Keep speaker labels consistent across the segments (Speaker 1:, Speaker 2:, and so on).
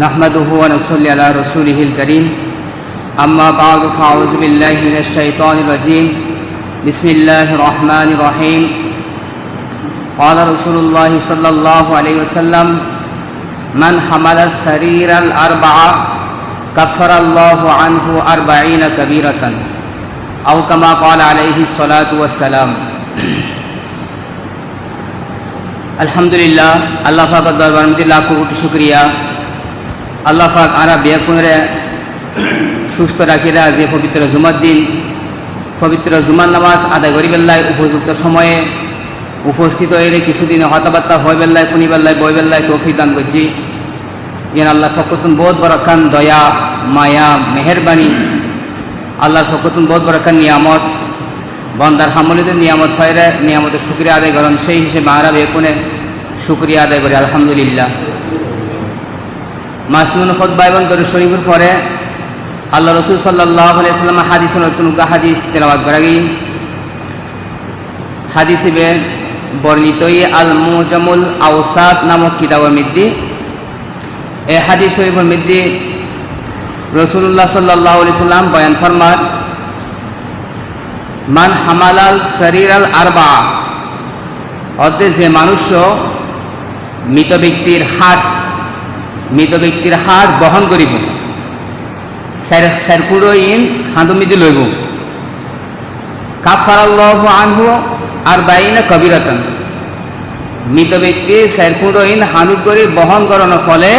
Speaker 1: نحمده ونصلي على رسوله الكريم أما بعد فأعوذ بالله من الشيطان الرجيم بسم الله الرحمن الرحيم قال رسول الله صلى الله عليه وسلم من حمل السرير الأربعة كفر الله عنه 40 كبيرة أو كما قال عليه الصلاة والسلام আলহামদুলিল্লাহ আল্লাহ পাক দরবার মধ্যে লাখ কোটি শুকরিয়া আল্লাহ পাক আরা বেকুনরে সুস্থ রাখিরা যে পবিত্র জুমার দিন পবিত্র জুমার নামাজ আদায় করিবেল্লায় উপযুক্ত সময়ে উপস্থিত হয়ে কিছুদিন হতাবার্তা হইবেল্লায় ফুনিবেল্লায় বইবেল্লায় তৌফিক দান করছি ইয়ান আল্লাহ ফকতুন বহুত বড়খান দয়া মায়া মেহেরবানি আল্লাহর ফকতুন বহুত বড়খান নিয়ামত বন্দার হামলিতে নিয়ামত ফায়রে নিয়ামতের শুক্রিয়া আদায় করেন সেই হিসেবে আমরা বেকুনে শুক্রিয়া আদায় করি আলহামদুলিল্লাহ। মাসনুন খুতবা এবং দরুদ শরীফের পরে আল্লাহ রসুল সাল্লাল্লাহু আলাইহি ওয়াসাল্লাম হাদিসের নতুন হাদিস তেলাওয়াত করা গই হাদিসে বর্ণিত আল মুজামুল আওসাত নামক কিতাবের মধ্যে এই হাদিস শরীফের মধ্যে রাসূলুল্লাহ সাল্লাল্লাহু আলাইহি ওয়াসাল্লাম বয়ান ফরমান মান হামালাল শরীরাল আরবা অর্থাৎ যে মানুষ মৃত ব্যক্তির হাট বহন করিব সারকুড়ইন হাঁদুমিদি লইব কাফারাল্লাহু আনহু 40 কবিরাতান মৃত ব্যক্তির সারকুড়ইন হাঁদু করে বহন করানোর ফলে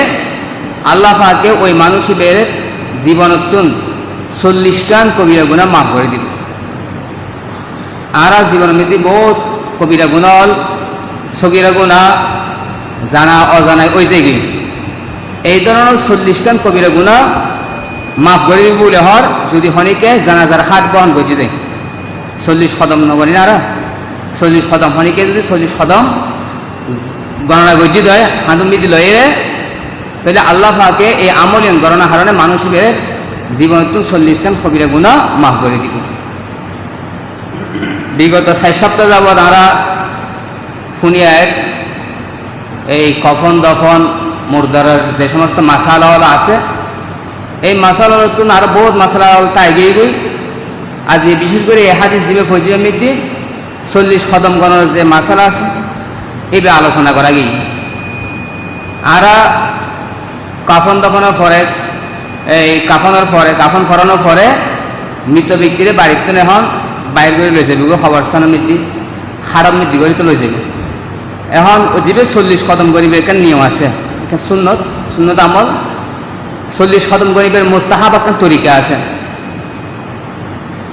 Speaker 1: আল্লাহ পাকে ওই মানুষের জীবনতুন 40 গান কবিরা গুনাহ মাফ করে দিবে। আর জীবনের মধ্যে বহুত কবিরা গুণল সগিরা গুণা জানা অজানায় ওই যে গিয়ে এই ধরনের 40 গান কবিরা গুণা মাফ করে দিব বলে হর যদি হনিকে জানাজার হাট বহন করতে দেয় 40 কদম নগরী না 40 কদম হনিকে যদি 40 কদম গণনা গজ্জি দেয় হাঁদুম বিধি লয়ে তাহলে আল্লাহ পাকে এই আমলিয়ান গণনা হারণে মানুষের জীবনতুন 40 গান কবিরা গুণা মাফ করে দিব। বিগত 4 সপ্তাহ যাবৎ আমরা ফুনিয়ায় এই কফন দফন মুর্দার যে সমস্ত মাসালা আছে এই মাসালাতুন আরো বহুত মাসালা তাই গিয়ে গই আজ বিশেষ করে এই হাদিস জিবে ফজিলের মধ্যে 40 কদম গণর যে মাসালা আছে এইভাবে আলোচনা করা গিয়ে আরা কাফন দফনের পরে এই কাফন ফরানোর পরে মৃত ব্যক্তির বাড়িতে এখন বাইর করে লই যাবে খবরস্থানের মধ্যে হারাম মৃত্যু করে তো লই যাবে এখন জীবে 40 কদম গরিবের একটা নিয়ম আছে সুন্নত আমল 40 কদম গরিবের মোস্তাহাব একটা তরিকা আছে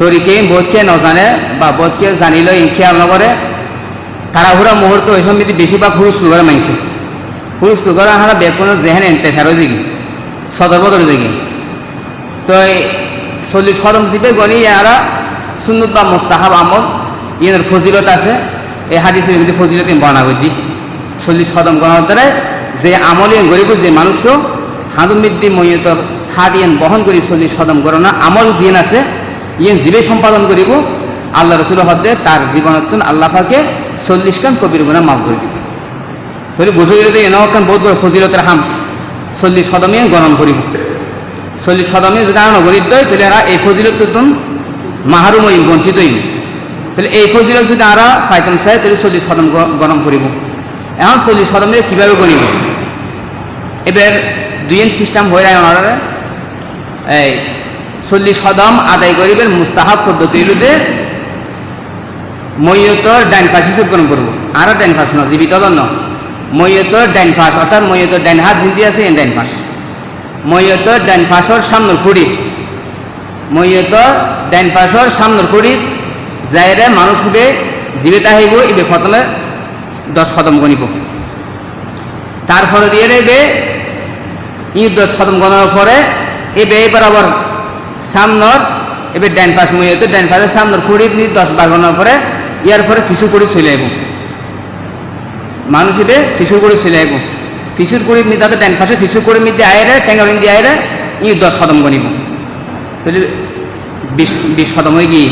Speaker 1: তরিকে বোধকে ন জানে বা বোধকে জানিল খেয়াল নকরে তাড়াহুড়া মুহূর্ত ওই সময় বেশিরভাগ হুরুস লুগারে মাইছে হুরুস লুগারে আমরা বেকুন যেহেন এন্তেসারও জিগি সদর বদর জিগি তো 40 কদম জীবে গনি এরা সুন্নত বা মোস্তাহাব আমল ইয়ের ফজিলত আছে এই হাদিসের মধ্যে ফজিলত বর্ণনা করছি 40 কদম গণনার দ্বারা যে আমল ইয়ে গরিব যে মানুষ হাঁদুম মৃদ্ধি ময়তর হাট ইয়েন বহন করি 40 কদম গণনা আমল জিন আছে ইয়েন জীবে সম্পাদন করিব আল্লাহ রসুল হদ্দে তার জীবনতুন আল্লাহ পাকে 40 গান কবির গুনাহ মাফ করে দিবে। তাহলে বুঝে গেলে এনকান বহুত বড় ফজিলতের হাম 40 কদমে গণন করিব 40 কদমে যদি আর নগরিত দেয় তাহলে এরা এই ফজিলতুন মাহরুম হইম বঞ্চিত হইম তাহলে এই ফজিলত যদি আমরা পাইতাম চাই তাহলে 40 কদম গণন করিব। এখন 40 কদমে কীভাবে গণিব এবার দুইয়ের সিস্টেম হয়ে যায় ওনারা এই 40 কদম আদায় করিবেন মুস্তাহাব পদ্ধতি হইলে মৈয়তর ডাইন ফাঁস হিসেবে গ্রহণ করবো আর ডাইন ফাঁস ন জীবিত ন মৈয়তর ডাইন ফাঁস অর্থাৎ মৈয়তর ডাইন হাত জিন্দি আছে এন ডাইন ফাঁস মৈয়তর ডাইন ফাঁসর সামনের কুড়ি মৈয়তর ডাইন ফাঁসর সামনের কুড়ি যাইরে মানুষ হবে জীবিত আহিব এবে প্রথমে 10 কদম গণিব তারপরে দিয়ে এবে 10 কদম গণার পরে এবে এবার আবার সামনের এবার ডাইন ফাঁস মৈয়তর ডাইন ফাঁসের সামনের কুড়ি 10 বার গণার পরে ইয়ার পরে ফিসু করে চলে আইব মানুষ এবে ফিসু করে চলে আইব ফিসুর কুড়ি তাদের ডাইন ফাঁসে ফিসু করে মধ্যে আয়রে টেঙ্গারিন দিয়ে আয়রে 10 কদম গণিব তাহলে 20 কদম হয়ে গিয়ে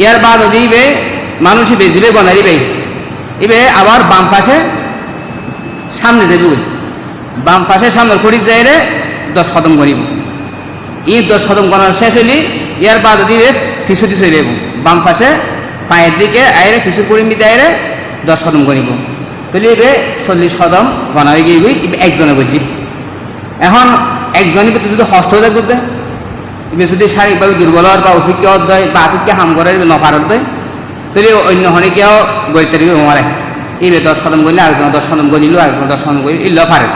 Speaker 1: ইয়ার বাদ দিবে মানুষ বেজিবে গনারিবে এবে আবার বাম পাশে সামনে যাবে বাম পাশে সামনের খুঁড়ি যাইরে 10 কদম গণিব। 10 কদম গণার শেষ হইলি ইয়ার বাদ দিবে ফিসুদি চলে যাব। বাম পাশে পায়ের দিকে আইরে ফিসুর কুড়ি মিতে আইরে 10 কদম গণিব। তাহলে এবে 40 কদম গণা হয়ে গিয়ে একজনে বুঝি। এখন একজনই যদি হষ্ট হয়ে থাকবে, এবার যদি শারীরিকভাবে দুর্বল হওয়ার বা অসুখ অধ্যায় বা আতিককে হাম করার নফার অধ্যায়, তাহলে অন্য হনেকেও গড়িতে মারে। এবার 10 কদম গণিলে আরেকজন 10 কদম গণিল, আরেকজন 10 কদম গণিল, ইল্ল ফারে।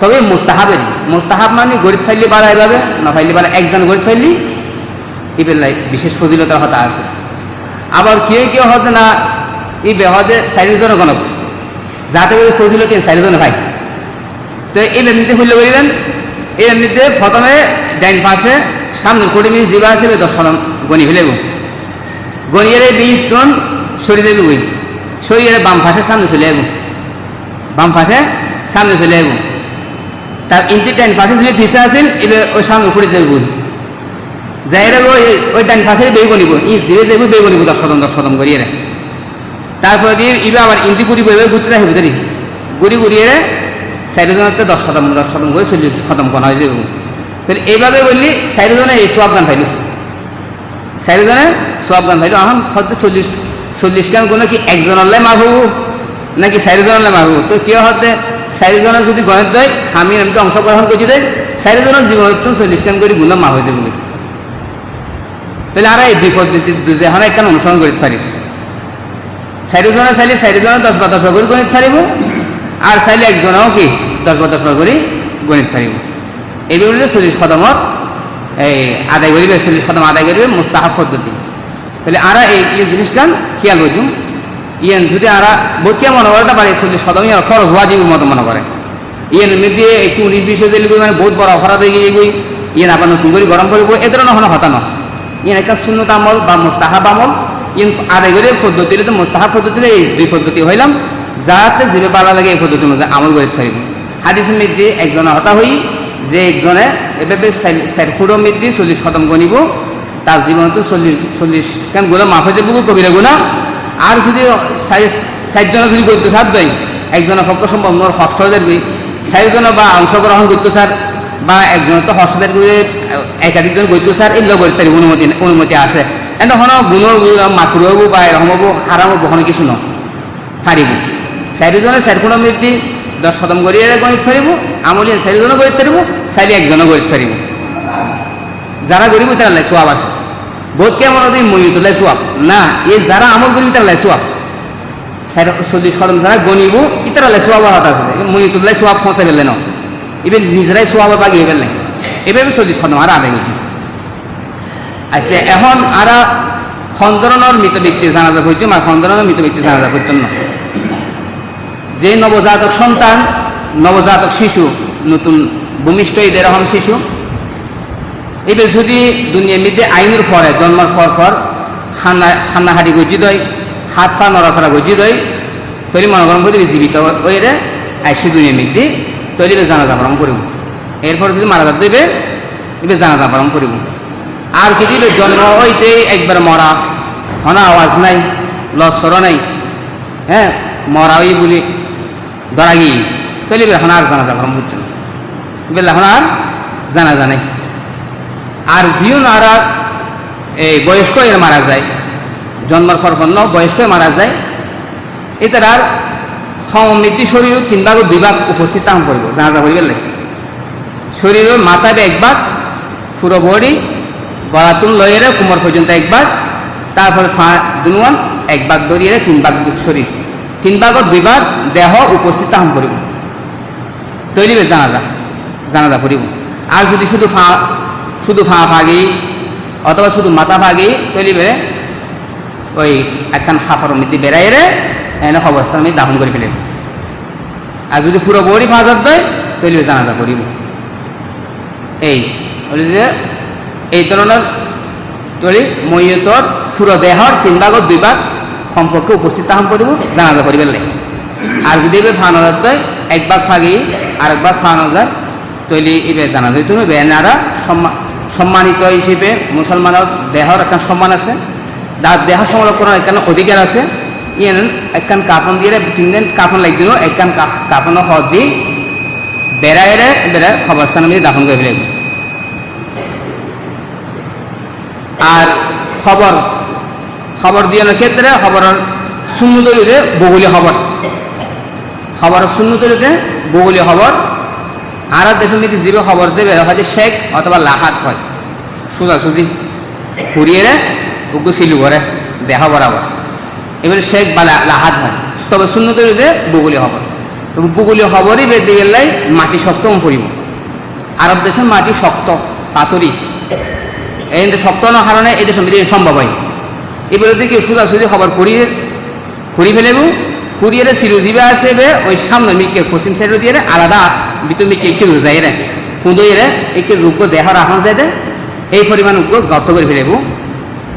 Speaker 1: তবে মুস্তাহাবেরই, মুস্তাহাব মানে গরিব ফাইলি বাড়া এভাবে না ফাইলি বাড়া একজন গরিব ফাইলি এবার বিশেষ ফজিলতার হতা আছে। আবার কেউ হতে না এই বেহদে 4 জন গণক যাতে করে ফজিলত 4 জন ভাই। তো এই এমনিতে হইলে করিলেন, এই এমনিতে প্রথমে ডাইন পাশে সামনে কোটি মিনিট জিবা আছে 10 কদম গণি ফেলেব। গণিয়ে বিটন সরিয়ে দেবে ওই সরিয়ে বাম পাশে সামনে চলে যাব, বাম পাশে সামনে চলে যাব। তার ইন্টি ডাইন পাশে যদি ফিসা আসেন এবার ওই সামনে করে যাইব, যাই ওই ডাইন পাশে বেয়ে গণিব, জিরে যাইব বেয়ে গণিব 10 কদম গড়িয়ে। তারপরে দিয়ে ইবে আবার ইন্টি ঘুরিব, এবার ঘুরতে রাখবে ধরি ঘুরিয়ে 4 জনের 10 কদম করে 40 কদম গণা হয়ে যাবে। তাহলে এইভাবে বললি 4 জনে এই সোয়াব গান পাইল, 4 জনে সোয়াব গান পাইল। এখন হয়তো 40 গান কোনো কি একজনের মাফ হবো নাকি 4 জনের মাফ হবো? তো কেউ হতে 4 জনের যদি গণিত দেয় আমি তো অংশগ্রহণ করছি দেয় 4 জনের জীবন 40 গান করে গুণ মাফ হয়ে যাবে। তাহলে আর এই দুই পদ্ধতি দুজন একখান অনুসরণ করতে পারিস। 4 জনে চাইলে 4 জনে 10 বার করে গণিত পারিব, আর চাইলে একজনেও কি 10 বার করে গণিত পারিব। এই বললে 40 কদমত এই আদায় করিবে, 40 কদম আদায় করিবে মুস্তাহাব পদ্ধতি। তাহলে আর এই জিনিসটা খেয়াল বুঝুন। যদি আর বোধকে মনে করে পারে 40 কদমই ফরজ ওয়াজিবের মতো মনে করে, মধ্যে একটু 19-20 দিলে মানে বহুত বড় অপরাধ হয়ে গিয়ে আবার নতুন করে গরম করব, এ ধরনের কোনো হতা নয়। একটা সুন্নত আমল বা মুস্তাহাব আমল আদায় করে পদ্ধতিতে তো মুস্তাহাব পদ্ধতিতে এই দুই পদ্ধতি হইলাম, যাতে জীবে পালা লাগে এই পদ্ধতির মধ্যে আমল করে থাকবে। হাদিসের মধ্যে একজনে হতা হই যে একজনে এভাবে 4 ফুটের মধ্যে 40 কদম গণিব, তার জীবন তো 40 কেন গুণা মাফ হয়ে যাবো কবিরা গুণা। আর যদি 4 জনে যদি গদ্য সার দেয় একজনের পক্ষ সম্ভব নোর হস্টের গই 4 জনে বা অংশগ্রহণ করতো স্যার বা একজনের তো হস্টের গিয়ে একাধিকজন গদ্য স্যার এগুলো করতে অনুমতি আছে। এখন গুণর মাকুর হবো বা এরকম হবো হারাম হবো কোনো কিছু নয়, হারিব। 4 জনে 4 ফুটের মধ্যে 10 কদম গড়িয়ে গণিত ফারিব, আমলিয়ান 4 জনে গড়িত পারিব, 4 একজনে গড়িত ফারিব। যারা গরিব তারা লাই সোয়াব আছে। বোধ কেমন মইতুল্লাহ সোয়াব না, এই যারা আমল করিব তারা লাই সোয়াব। 40 কদম যারা গণিব ইতারা লাই সোয়াব হাত আছে, মইতুল্লাহ সোয়াব ফসাই ফেললে না, এবার নিজেরাই সোয়াবে বাগিয়ে ফেললেন। এভাবে 40 কদম আর আদায় করছি। আচ্ছা, এখন আর খন্দরণের মৃত ব্যক্তি জানাজা করতাম আর খন্দরণের মৃত ব্যক্তি জানাজা করতাম না। যে নবজাতক সন্তান, নবজাতক শিশু, নতুন ভূমিষ্ঠ এরকম শিশু এবার যদি দুনিয়ার মধ্যে আইনের ফরে জন্মের পর হান্নাহারি গজ্জি দেয়, হাত পা নড়াচড়া গজ্জি দেয়, তৈরি মনে করেন করে জীবিত ওই রে আইসি দুনিয়ার মধ্যে তৈরি জানাজা পালন করিব। এরপর যদি মারা যাত দেবে এবার জানাজা পালন করিব। আর যদি জন্ম হইতে একবার মরা হনা আওয়াজ নাই, লস্বর নাই, হ্যাঁ মরা ওই বলি ধরা গিয়ে তাহলে এখন আর জানাজা পালন করতে না, এবার এখন আর জানাজা নাই। আর জিও আর এই বয়স্ক এর মারা যায়, জন্মের পরপন্ন বয়স্ক মারা যায়, এটার আর সমৃদ্ধি শরীর 3 ভাগ 2 ভাগ উপস্থিত তাম করব জানাজা করি গেলে শরীরের মাথায় 1 ভাগ, পুরো বডি গলাতুন লয়ের কোমর পর্যন্ত 1 ভাগ, তারপরে দুনুয়ান 1 ভাগ ধরিয়ে 3 ভাগ শরীর 3 ভাগ 2 ভাগ দেহ উপস্থিত তাম করিব তৈরি জানাজা করিব। আর যদি শুধু ফা ভাগি অথবা শুধু মাথা ভাগি তৈরি বেড়ে ওই একখান খাফার মধ্যে বেড়াই রে এনে খবরস্থান আমি দাফন করে ফেলে। আর যদি পুরো বড়ি ফাজার দেয় তৈরি জানাজা করিব। এই ধরনের তৈরি মইয়তর পুরো দেহর 3 ভাগ 2 ভাগ সম্পর্কে উপস্থিত তাহন করিব জানাজা করিবেন। আর যদি এবার ফানাজার দেয় 1 ভাগ ফাগি আর 1 ভাগ ফানাজার তৈরি এবার জানাজা তুমি বেনারা সম্মানিত হিসেবে মুসলমানের দেহর একটা সম্মান আছে, তার দেহ সংরক্ষণের একটা অধিকার আছে। একখান কাফন দিয়ে 3 দিন কাফন লাগ দিল, একখান কাফন হদ দিয়ে বেড়াইরে বেড়া খবরস্থানের মধ্যে দাফন করে ফেলব। আর খবর দিয়ানোর ক্ষেত্রে খবরের শূন্যতলিতে বগুলি খবরের শূন্যতলিতে বগুলি খবর। আর দেশের মধ্যে যে খবর দেবে হয়তো শেখ অথবা লাহাত হয়, সোজাসুজি ঘুরিয়ে ওকে সিলু করে দেখা বরাবর, এবারে শেখ বা লাহাত হয়। তবে শূন্যতলিতে বগুলি খবর, তবে বগুলি খবরই বের দিয়ে গেলে মাটি শক্ত পড়িব। আরব দেশের মাটি শক্ত পাথরি, এই শক্ত না কারণে এই দেশের মধ্যে সম্ভব হয়। এবারে দিকে সোজাসুজি খবর ঘুরি ফেলেব, ঘুরিয়ে সিরু জিবে আছে ওই সামনে মিকে পশ্চিম সাইডে দিয়ে আলাদা ভিতর মিকে একটু যাই রে কুঁদইয়ে একটু যোগ্য দেহ রাখান যায় এই পরিমাণ গর্ত করে ফেলেব।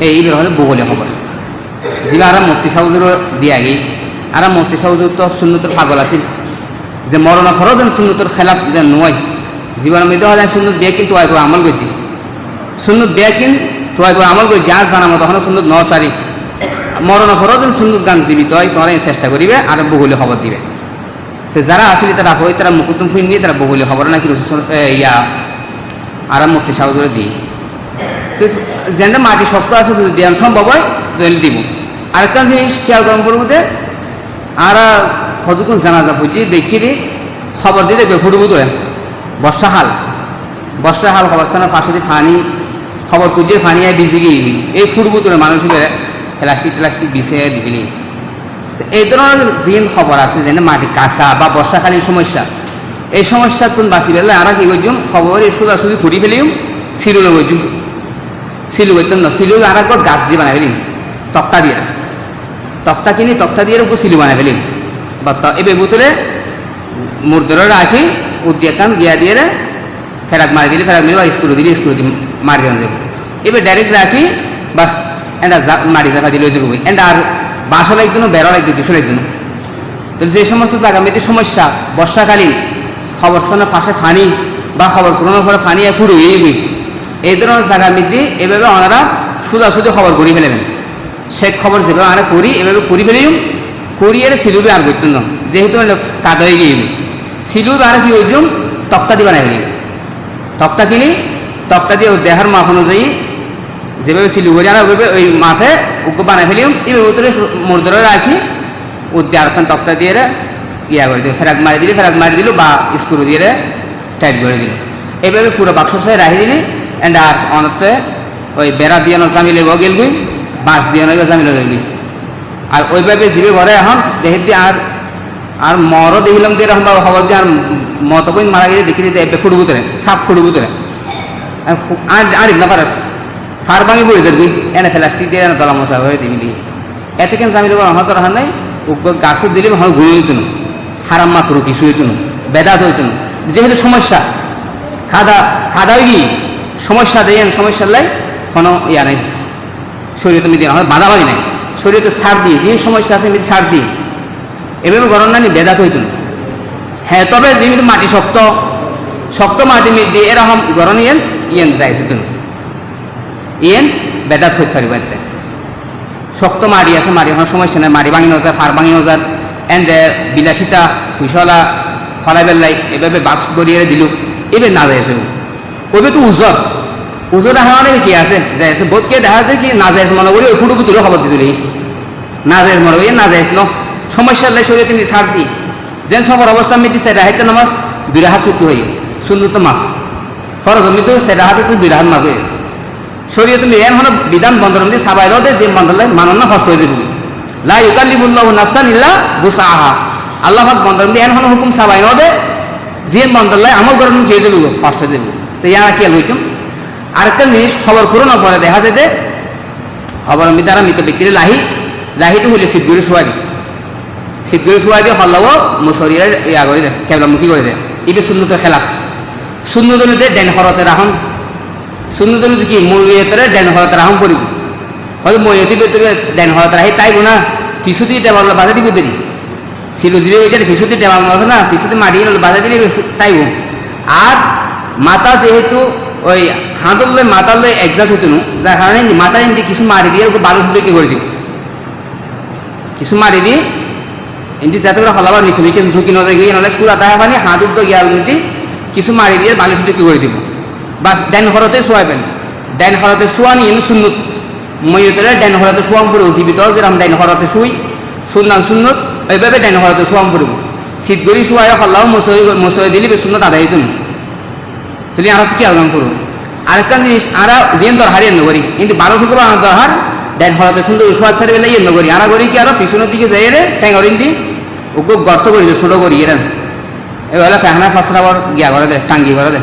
Speaker 1: এইবার হলো বগলে খবর যিনি আর মুফতি সাহুজুর দিয়ে আগে। আর মুফতি সাহুজুর তো সুন্নতর পাগল আছিল যে মরণা ফরজ সুন্নতর খেলাফ যে নয়, জীবনের মধ্যে হলে সুন্নত বিয়ে কিন্তু আমল করছি, সুন্নত বিয়ে কিন তো আমল করি যা জানাবো তখন সুন্নত ন সারি মরণ ফরজ সুন্দর গান জীবিত হয় তোমরা চেষ্টা করিবে আর বগুলি খবর দিবে। তো যারা আসলে তারা হয় তারা মুকুতুম ফুল নিয়ে তারা বগুলি খবর নাকি ইয়া আর মুফতি সাহুজুরে দিই। তো যেটা মাটি শক্ত আছে যদি দেওয়ান সম্ভব হয় তাহলে দিব। আরেকটা জিনিস খেয়াল করার পূর্বতে আর কতক্ষণ জানাজা বুঝি দেখিবি খবর দিয়ে দেখবে ফুটবু তোলে বর্ষাহাল খবরস্থানের পাশে ফানি খবর খুঁজিয়ে ফানি আয় ভিজে গিয়ে এই ফুটবু তোলে মানুষের প্লাস্টিক বিছিয়ে দিবি। তো এই ধরনের জিন খবর আছে যেন মাটি কাঁচা বা বর্ষাকালীন সমস্যা, এই সমস্যা তুমি বাঁচি পেলে আর কি করছুম খবর সোজাসুজি ঘুরি ফেলিম সিলু লগইছুম সিলু করতাম না সিলু আর একবার গাছ দিয়ে বানাই ফেলিম তক্তা কিনি তক্তা দিয়ে সিলু বানাই ফেলিম বা এবার বোতলে মুর্দরে রাখি উদ্যান গিয়া দিয়ে ফেরাক মারি দিলে ফেরাক মিলে বা স্ক্রু দিলে মারি দেওয়া যাবে। এবার ডাইরেক্ট রাখি বাস এটা মাটি জায়গা দিলে যাবো এটা আর বাসা লাগতো না বেড়া লাগতো কিছু লাগতো না। তো যে সমস্ত জায়গা মেয়েদের সমস্যা বর্ষাকালীন খবর শোনার পাশে ফানি বা খবর পুরোনোর পরে ফানি ফুড় হয়ে গই এই ধরনের জায়গা মেয়েদের এভাবে ওনারা সোজাসুজি খবর করি ফেলেবেন। সে খবর যেভাবে আমরা করি এভাবে করি ফেলিম করিয়ে সিলুবে আর করতেন না যেহেতু কাদা হয়ে গিয়ে সিলুবে আর কি ওইজন তক্তা দিয়ে বানাই ফেলি তক্তা কিনি তক্তা দিয়ে দেহার মাপ অনুযায়ী যেভাবে সিলু করি আর ওইভাবে ওই মাফে ওকে বানাই ফেলিম এবার ভিতরে মুর্দরে রাখি ওদের আরখান তক্তা দিয়ে ইয়া করে দিল ফেরাক মারি দিল বা স্ক্রু দিয়ে টাইট করে দিল। এইভাবে পুরো বাক্স সাথে রাখি দিলি এন্ড আর অনতে ওই বেড়া দিয়ে জামিলে গেলগুই বাঁশ দিয়ে জামিলে গেলগুই আর ওইভাবে জীবে ঘরে এখন দেখি আর মরও দেখিলাম যে এরকম খবর দিয়ে আর মতবই মারা গেছে দেখি দিতে ফুটবু তোরে সাপ ফুটবু তোরে আর না পারে ফার ভাঙি পড়ে যাবি এনে প্লাস্টিক দিয়ে দলা মশা করে দিবি এতে কেন জামিলে আমার তো রাখা নাই গাছে দিলে আমার ঘুরে হইত না হারাম মাত্র কিছু হইত না বেদাত হইত না যেহেতু সমস্যা খাদা হয়ে গিয়ে সমস্যা দেন সমস্যার লাই কোনো ইয়া নেই শরীরে তুমি দিয়ে বাঁধাবাঁধি নাই শরীরে ছাড় দিই যে সমস্যা আছে এমনি ছাড় দিই এভাবে গরম না বেদাত হইত না। হ্যাঁ তবে যেমনি মাটি শক্ত মাটি দিয়ে এরকম গরম ইয়েন যায় শুধু ইয়েন বেদাত হইতে পারিব শক্ত মাড়ি আছে মাড়ি কোনো সমস্যা নেই মাড়ি ভাঙি নজার ফার ভাঙি নজার এন্ড বিলাসিতা ফুসলা ফলাই বেল্লাই এভাবে বাক্স গড়িয়ে দিল এবার না যাইছে ওইবে তো উজর হাওয়ানে কি আছে যাইছে বোধকে দেখা যায় কি না যাইছে মনে করি ওই ফুটুকু তুলে খবর দিছিল না যাইছে মনে করি না যাইছ ন সমস্যার লাই শরীরে তিনি ছাড় দিই যেন সবার অবস্থা মেয়েটি সে রাহাইতে নামাজ দুই রাহাত চুক্তি হয়ে সুন্দর তো মাফ ফরজ তো সে রাহাতে তুই দুই রাহাত মাফে শরীয়তে এন হলো বিধান বন্ধন দিয়ে সাবাই রদে যে বন্ধন মানন না কষ্ট হয়ে যাবে লা ইউকাল্লিফুল্লাহু নাফসান ইল্লা বুসাহা আল্লাহ পাক বন্ধন দিয়ে এন হলো হুকুম সাবাই রদে যে বন্ধন আমল করেন চেয়ে যাবে কষ্ট হয়ে যাবে। তো ইয়ারা কি হইতাম আরেকটা জিনিস খবর পুরোনো পরে দেখা যায় যে খবর দ্বারা মৃত ব্যক্তির লাহিতে হইলে শীতগুলি শোয়া দিয়ে হল্লাও মুসরিয়ার ইয়া করে দেয় কেবলামুখী করে দেয় এটা সুন্নতের খেলাফ সুন্নতলিতে ডেন হরতে রাখুন সুন্নতলিতে কি মরিয়তের ডেন হরতে রাখুন পড়িব হয়তো মরিয়তি ভেতরে ডেন হরতে রাখি তাইব না ফিসুতি দেওয়াল বাধা দিব দেরি ছিল জিবে ওই ফিসুতি দেওয়াল আছে না ফিসুতি মারিয়ে বাধা দিলে তাইব আর মাথা যেহেতু ওই হাঁদুল্লে মাথাল্লে একজাস্ট হতো না যার কারণে মাথা এমনি কিছু মারি দিয়ে ওকে বালু সুটে কি করে দিব কিছু মারি দিয়ে ইন্দি যাতে করে হলাবার নিচে কিছু ঝুঁকি নজর গিয়ে নাহলে সুরা তাহা পানি হাত উদ্যোগ গিয়াল নিতে কিছু মারি দিয়ে বালি ছুটি কি করে দিব বাস ডেন হরতে শোয়াবেন ডেন হরতে শোয়া নিয়ে সুন্নত ময়ূতরে ডেন হরতে শোয়াম পড়ব জীবিত যেরকম ডেন হরতে শুই সুন্নান সুন্নত ওইভাবে ডেন হরতে শোয়াম পড়ব শীত গড়ি শোয়ায় হল্লাও মশয়ে দিলে সুন্নত আদায় তুমি তুমি আর কি আলগাম করো আরেকটা জিনিস আর জেন দরহার এন্ন করি কিন্তু 12 শুক্রবার আনার দরহার ডেন হরতে সুন্দর শোয়া ছেড়ে বেলা এন্ন করি আনা করি কি আরো পিছনের দিকে যাই রে ট্যাঙ্গরিন দি ওকে গর্ত করি ছোট করি এরা এবার ফ্যাহনা ফাঁসরাবার গিয়া করে দে টাঙ্গি করে দে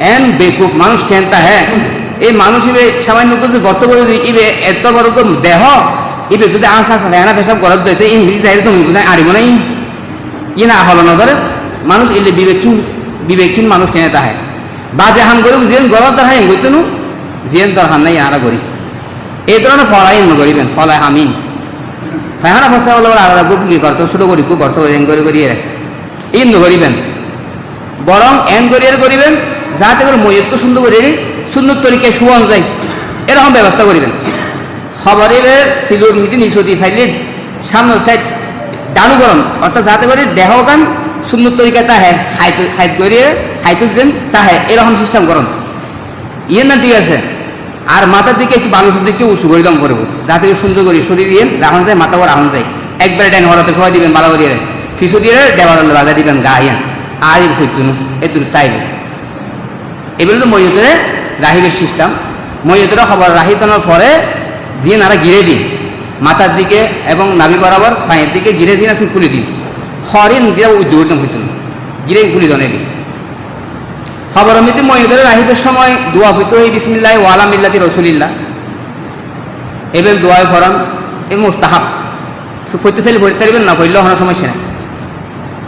Speaker 1: এন বেকুফ মানুষ কেনতা হ্যাঁ এই মানুষ ইবে সামান্য যে গর্ত করে দিই ইবে এত বড় তো দেহ ইবে যদি আশা আছে ফ্যাহনা পেশাব করার দিতে এই চাই জমি আড়িব নাই ই না হলো না ধরে মানুষ এলে বিবেকহীন মানুষ কেনতা হ্যাঁ বাজে হান করে জিয়ান গরম দর হয় গইতো নু জিয়ান দর হান নাই আরা করি এই ধরনের ফলাই করিবেন ফলাই হামিন ফ্যাহনা ফাঁসরা বলে আলাদা কি করতো ছোট করি গর্ত করে করি ইন করিবেন বরং এন করিয়ার করিবেন যাতে করে ময়ূরকে সুন্দর করে সুন্দর তরিকায় শুয়ান যায় এরকম ব্যবস্থা করিবেন খবরের সিলুর মিটি নিচুতি ফাইলে সামনে সাইড ডালু গরম অর্থাৎ যাতে করে দেহ গান সুন্দর তরিকা তাহে হাইট করিয়ে হাইটুক যেন তাহে এরকম সিস্টেম করুন ইয়ে না ঠিক আছে আর মাথার দিকে একটু বালুসের দিকে উঁচু করে দম করবো যাতে সুন্দর করে শরীর ইয়ে রাখুন যায় মাথা করে রাখুন যায় একবারে ডাইন হরাতে সবাই দিবেন বালা করিয়ে ফিসু দিয়ে দেওয়াল বাজা দিবেন গা ইয়ান আর ফুটতুন এতুন তাইব এগুলো তো ময়ূরে রাহিবের সিস্টেম ময়ূরের খবর রাহিতানোর পরে জিয়ে নারা গিরে দিন মাথার দিকে এবং নাভি বরাবর ফাঁয়ের দিকে গিরে জিন আছে খুলে দিন হরিণ দিয়ে ওই দৌড়তাম হইতুন গিরে খুলি দনে দিন খবর মিতি ময়ূরের রাহিবের সময় দোয়া হইতো এই বিসমিল্লাহ ওয়ালা মিল্লাতি রসুলিল্লাহ এবার দোয়ায় ফরান এ মোস্তাহাব ফইতে চাইলে ভরতে পারবেন না ভরলেও কোনো সমস্যা নেই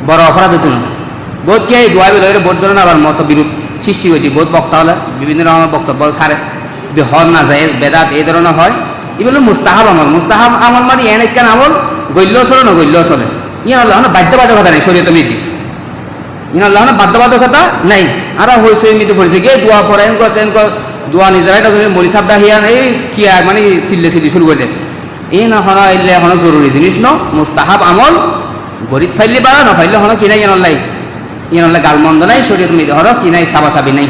Speaker 1: বড় অপরাধ হতো না বোধ কি এই দোয়া বেরোয় বোধ ধরেন আবার মত বিরোধ সৃষ্টি হয়েছে বোধ বক্তা হলে বিভিন্ন রকমের বক্তব্য সারে হর না যায় বেদাত এই ধরনের হয় এগুলো মুস্তাহাব আমল মানে এন একখান আমল গল্য চলে না গল্য চলে ইয়ে আল্লাহ বাধ্যবাধকতা নেই শরীয়ত মিতি ইয়ে আল্লাহ বাধ্যবাধকতা নাই আর হয়েছে মিতি পড়েছে গিয়ে দোয়া ফরেন করেন দোয়া নিজেরাই মরি সাবদা হিয়ান এই কি মানে সিল্লি শুরু করে দেয় এই না হন এলে এখন জরুরি জিনিস ন মুস্তাহাব আমল গরিব ফাইলে বাড়া না ফাইলে হন কিনাই ইয়ে আল্লাহ গালমন্দ নাই শরীয়ত মিতি হর কিনাই সাবাসাবি নাই